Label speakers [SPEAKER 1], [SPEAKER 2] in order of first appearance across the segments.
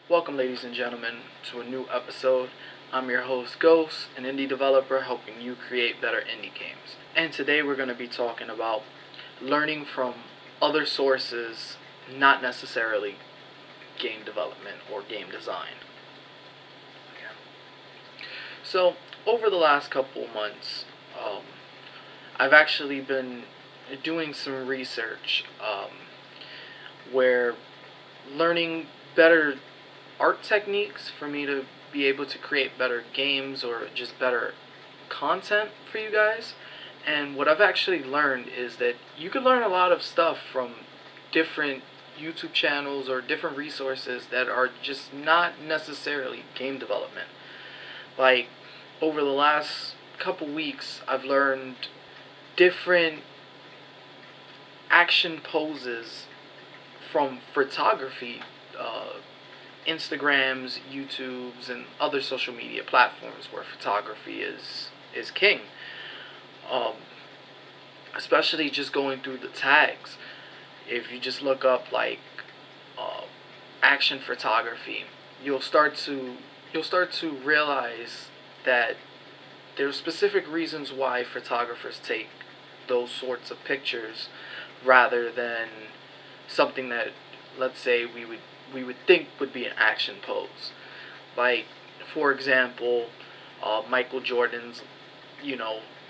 [SPEAKER 1] Welcome, ladies and gentlemen, to a new episode. I'm your host, Ghost, an indie developer helping you create better indie games. And today we're going to be talking about learning from other sources, not necessarily game development or game design. So, over the last couple months, I've actually been doing some research where learning better art techniques for me to be able to create better games or just better content for you guys. And what I've actually learned is that you can learn a lot of stuff from different YouTube channels or different resources that are just not necessarily game development. Like, over the last couple weeks, I've learned different action poses from photography, Instagrams, YouTubes, and other social media platforms where photography is king. Especially just going through the tags. If you just look up like action photography, you'll start to realize that there's specific reasons why photographers take those sorts of pictures rather than something that, let's say, we would think would be an action pose. Like, for example, Michael Jordan's,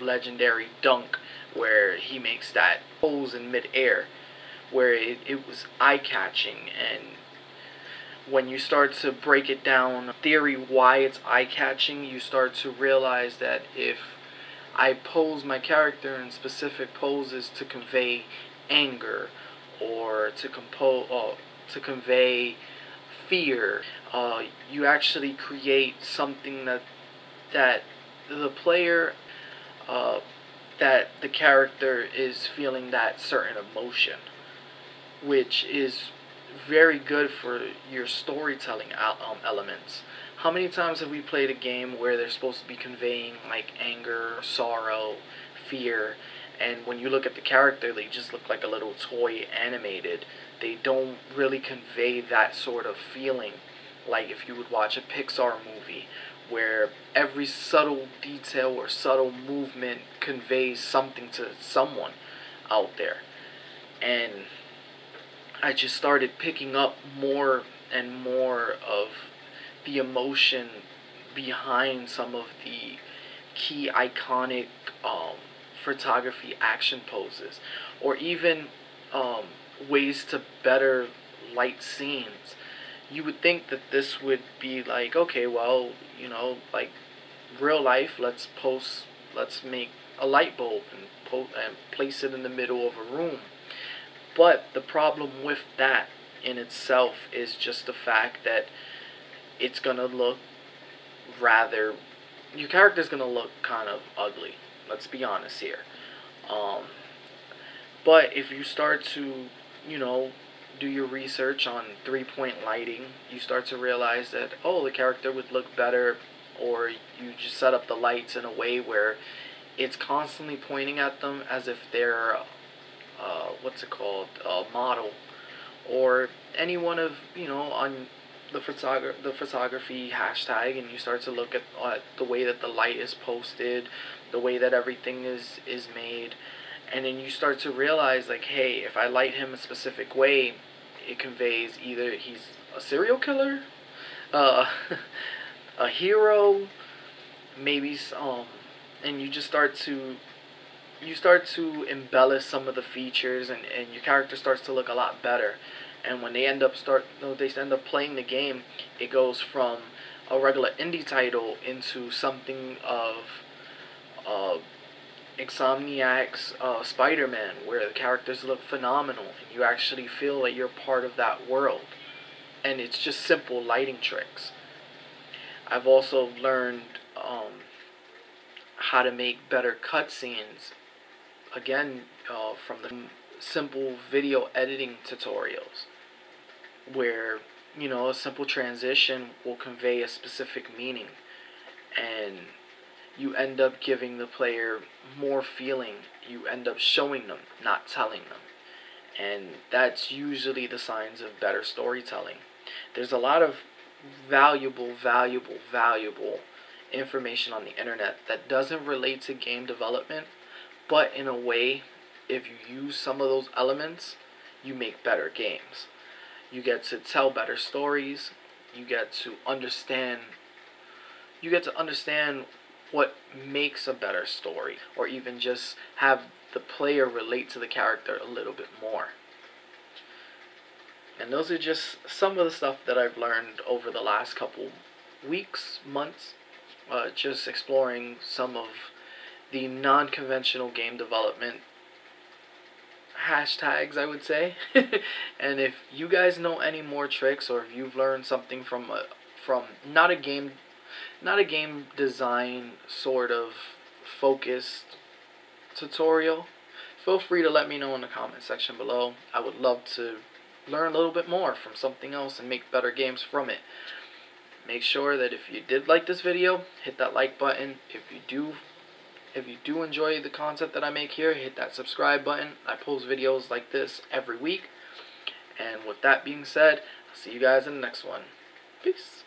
[SPEAKER 1] legendary dunk, where he makes that pose in midair, where it was eye-catching. And when you start to break it down, theory why it's eye-catching, you start to realize that if I pose my character in specific poses to convey anger or to convey fear, you actually create something that the player, that the character is feeling that certain emotion, which is very good for your storytelling elements. How many times have we played a game where they're supposed to be conveying like anger, sorrow, fear, and when you look at the character, they just look like a little toy animated. They don't really convey that sort of feeling like if you would watch a Pixar movie where every subtle detail or subtle movement conveys something to someone out there. And I just started picking up more and more of the emotion behind some of the key iconic photography action poses, or even ways to better light scenes. You would think that this would be like, okay, well, like real life, let's make a light bulb and place it in the middle of a room. But the problem with that in itself is just the fact that it's gonna look rather, your character's gonna look kind of ugly. Let's be honest here. But if you start to, do your research on 3-point lighting, you start to realize that, the character would look better, or you just set up the lights in a way where it's constantly pointing at them as if they're, a model, or any one of, on the photography hashtag, and you start to look at the way that the light is posted, the way that everything is made, and then you start to realize, like, hey, if I light him a specific way, it conveys either he's a serial killer, a hero, maybe and you just start to embellish some of the features, and your character starts to look a lot better. And when they end up playing the game, it goes from a regular indie title into something of Insomniac's Spider-Man, where the characters look phenomenal and you actually feel like you're part of that world. And it's just simple lighting tricks. I've also learned how to make better cutscenes, again, from the simple video editing tutorials, where a simple transition will convey a specific meaning, and you end up giving the player more feeling. You end up showing them, not telling them. And that's usually the signs of better storytelling. There's a lot of valuable information on the internet that doesn't relate to game development, but in a way, if you use some of those elements, you make better games. You get to tell better stories. You get to understand what makes a better story, or even just have the player relate to the character a little bit more. And those are just some of the stuff that I've learned over the last couple weeks, months, just exploring some of the non-conventional game development hashtags, I would say. And if you guys know any more tricks, or if you've learned something from not a game design sort of focused tutorial, feel free to let me know in the comment section below. I would love to learn a little bit more from something else and make better games from it. Make sure that if you did like this video, hit that like button. If you do enjoy the content that I make here, hit that subscribe button. I post videos like this every week. And with that being said, I'll see you guys in the next one. Peace.